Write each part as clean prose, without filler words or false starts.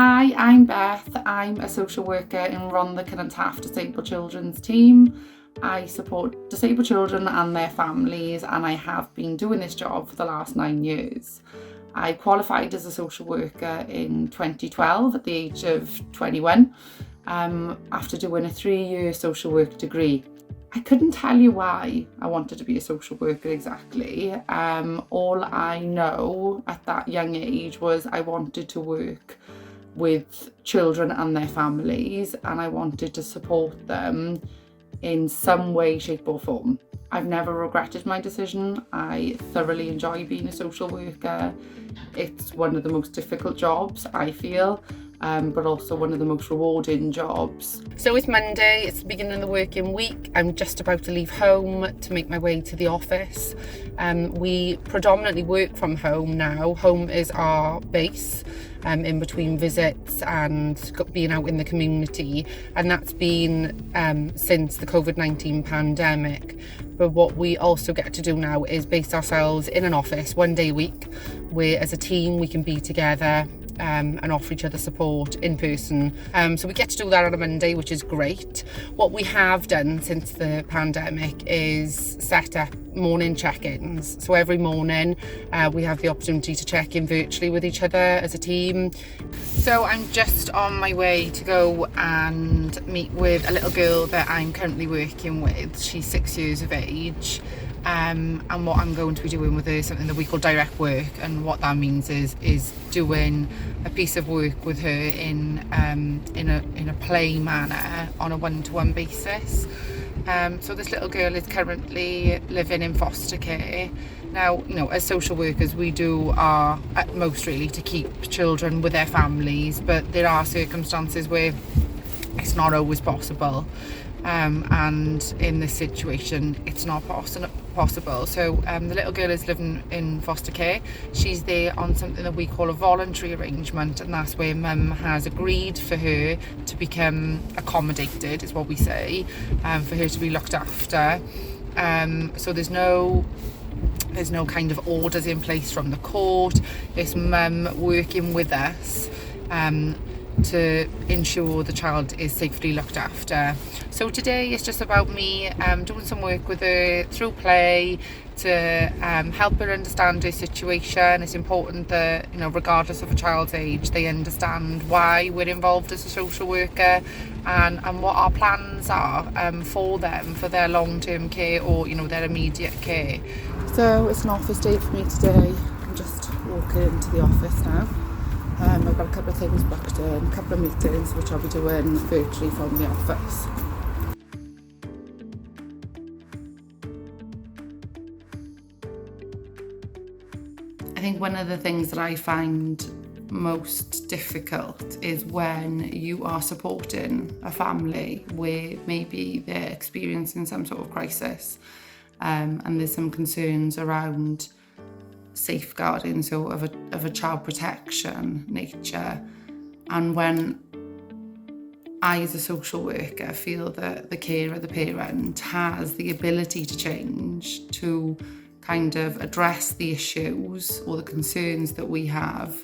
Hi, I'm Beth. I'm a social worker in Rhondda and Taff Disabled Children's team. I support disabled children and their families, and I have been doing this job for the last 9 years. I qualified as a social worker in 2012 at the age of 21 after doing a 3-year social work degree. I couldn't tell you why I wanted to be a social worker exactly. All I know at that young age was I wanted to work with children and their families, and I wanted to support them in some way, shape or form. I've never regretted my decision. I thoroughly enjoy being a social worker. It's one of the most difficult jobs, I feel, but also one of the most rewarding jobs. So it's Monday, it's the beginning of the working week. I'm just about to leave home to make my way to the office. We predominantly work from home now. Home is our base in between visits and being out in the community, and that's been since the COVID-19 pandemic. But what we also get to do now is base ourselves in an office 1 day a week, where as a team we can be together and offer each other support in person. So we get to do that on a Monday, which is great. What we have done since the pandemic is set up morning check-ins. So every morning we have the opportunity to check in virtually with each other as a team. So I'm just on my way to go and meet with a little girl that I'm currently working with. She's 6 years of age. And what I'm going to be doing with her is something that we call direct work, and what that means is doing a piece of work with her in a play manner on a one-to-one basis. So this little girl is currently living in foster care. Now, as social workers, we do our utmost really to keep children with their families, but there are circumstances where it's not always possible. And in this situation it's not possible. So the little girl is living in foster care. She's there on something that we call a voluntary arrangement, and that's where mum has agreed for her to become accommodated, is what we say, for her to be looked after. So there's no kind of orders in place from the court. It's mum working with us to ensure the child is safely looked after. So today is just about me doing some work with her through play to help her understand her situation. It's important that, regardless of a child's age, they understand why we're involved as a social worker and what our plans are for them, for their long-term care or, their immediate care. So it's an office day for me today. I'm just walking into the office now. I've got a couple of things booked in, a couple of meetings which I'll be doing virtually from the office. I think one of the things that I find most difficult is when you are supporting a family where maybe they're experiencing some sort of crisis, and there's some concerns around safeguarding, so of a child protection nature, and when I as a social worker feel that the carer, the parent, has the ability to change, to kind of address the issues or the concerns that we have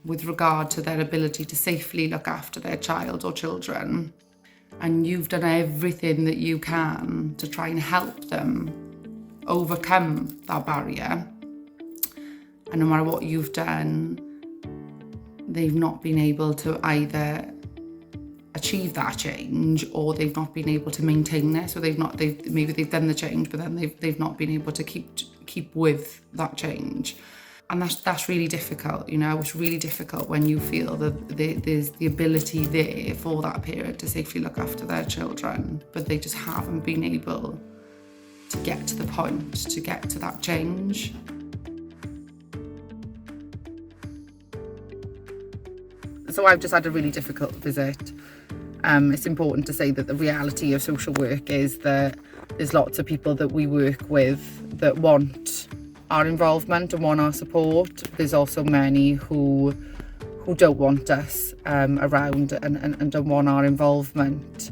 with regard to their ability to safely look after their child or children, and you've done everything that you can to try and help them overcome that barrier, and no matter what you've done, they've not been able to either achieve that change, or they've not been able to maintain this, or maybe they've done the change but then they've not been able to keep with that change. And that's really difficult. It's really difficult when you feel that there's the ability there for that parent to safely look after their children, but they just haven't been able to get to the point, to get to that change. So I've just had a really difficult visit. It's important to say that the reality of social work is that there's lots of people that we work with that want our involvement and want our support. There's also many who don't want us around and don't want our involvement.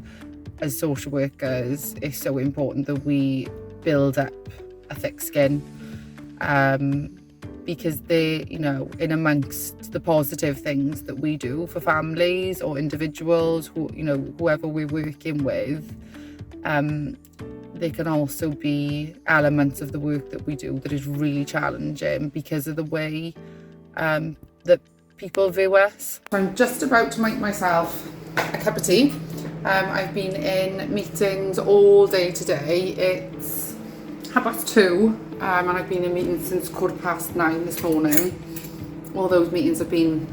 As social workers, it's so important that we build up a thick skin, because they, in amongst the positive things that we do for families or individuals, whoever we're working with, there can also be elements of the work that we do that is really challenging because of the way that people view us. I'm just about to make myself a cup of tea. I've been in meetings all day today. It's 2:30, and I've been in meetings since 9:15 this morning. All those meetings have been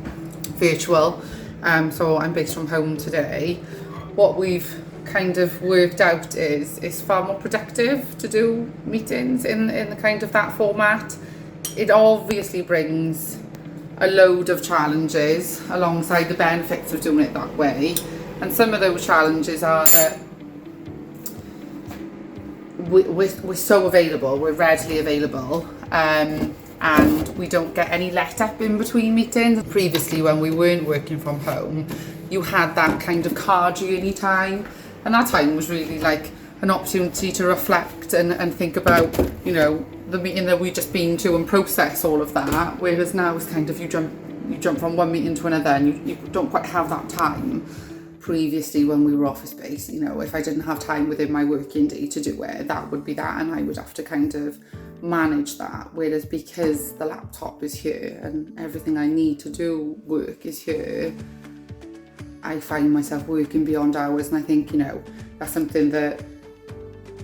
virtual, so I'm based from home today. What we've kind of worked out is it's far more productive to do meetings in the kind of that format. It obviously brings a load of challenges alongside the benefits of doing it that way, and some of those challenges are that we're so available, we're readily available, and we don't get any let up in between meetings. Previously, when we weren't working from home, you had that kind of car journey time, and that time was really like an opportunity to reflect and think about, the meeting that we'd just been to and process all of that. Whereas now it's kind of you jump from one meeting to another, and you don't quite have that time. Previously, when we were office based, if I didn't have time within my working day to do it, that would be that, and I would have to kind of manage that. Whereas because the laptop is here and everything I need to do work is here, I find myself working beyond hours, and I think that's something that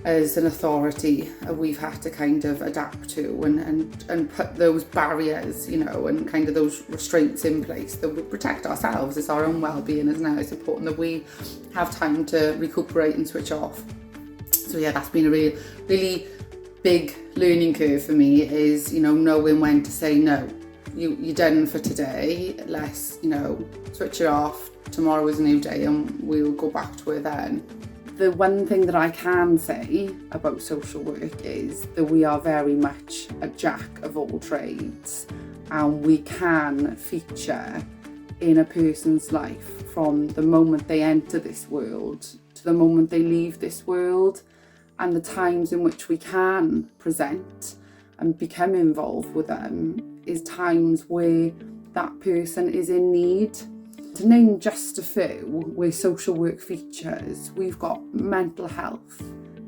as an authority we've had to kind of adapt to and put those barriers, and kind of those restraints in place that would protect ourselves. It's our own well-being, isn't it? It's important that we have time to recuperate and switch off. So yeah, that's been a really, really big learning curve for me, is knowing when to say no. You're done for today. Let's switch it off. Tomorrow is a new day, and we'll go back to it then. The one thing that I can say about social work is that we are very much a jack of all trades, and we can feature in a person's life from the moment they enter this world to the moment they leave this world. And the times in which we can present and become involved with them is times where that person is in need. To name just a few where social work features, we've got mental health,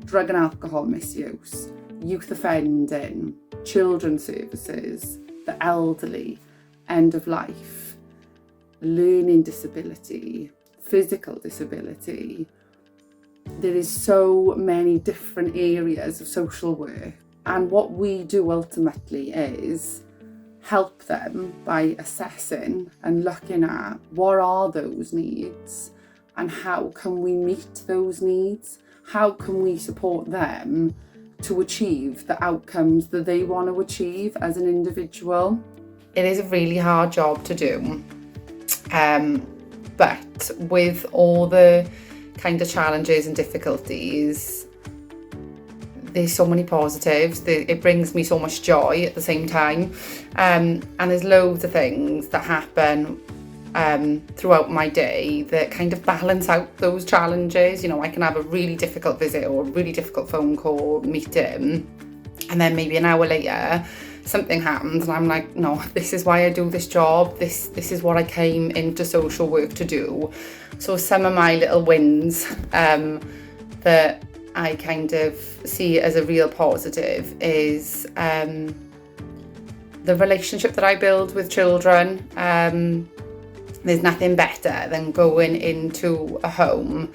drug and alcohol misuse, youth offending, children's services, the elderly, end of life, learning disability, physical disability. There is so many different areas of social work, and what we do ultimately is help them by assessing and looking at what are those needs and how can we meet those needs, how can we support them to achieve the outcomes that they want to achieve as an individual. It is a really hard job to do, but with all the kind of challenges and difficulties, there's so many positives. It brings me so much joy at the same time, and there's loads of things that happen throughout my day that kind of balance out those challenges. I can have a really difficult visit or a really difficult phone call, meeting, and then maybe an hour later something happens and I'm like, no, this is why I do this job, this is what I came into social work to do. So some of my little wins that I kind of see as a real positive is the relationship that I build with children. There's nothing better than going into a home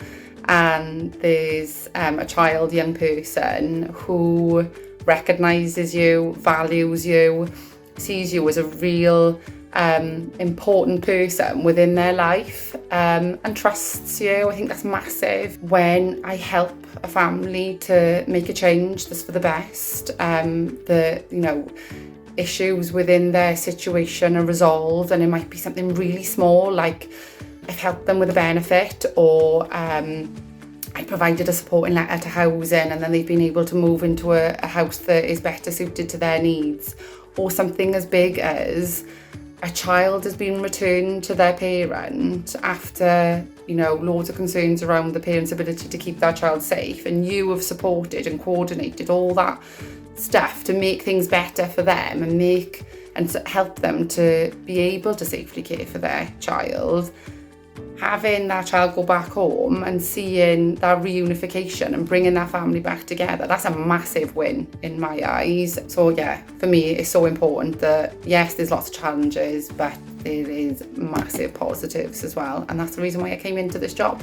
and there's a child, young person who recognises you, values you, sees you as a real important person within their life, and trusts you. I think that's massive. When I help a family to make a change that's for the best, issues within their situation are resolved, and it might be something really small, like I've helped them with a benefit, or I provided a supporting letter to housing and then they've been able to move into a house that is better suited to their needs, or something as big as a child has been returned to their parent after, loads of concerns around the parent's ability to keep that child safe, and you have supported and coordinated all that stuff to make things better for them and help them to be able to safely care for their child. Having that child go back home and seeing that reunification and bringing that family back together, that's a massive win in my eyes. So yeah, for me, it's so important that, yes, there's lots of challenges, but there is massive positives as well. And that's the reason why I came into this job.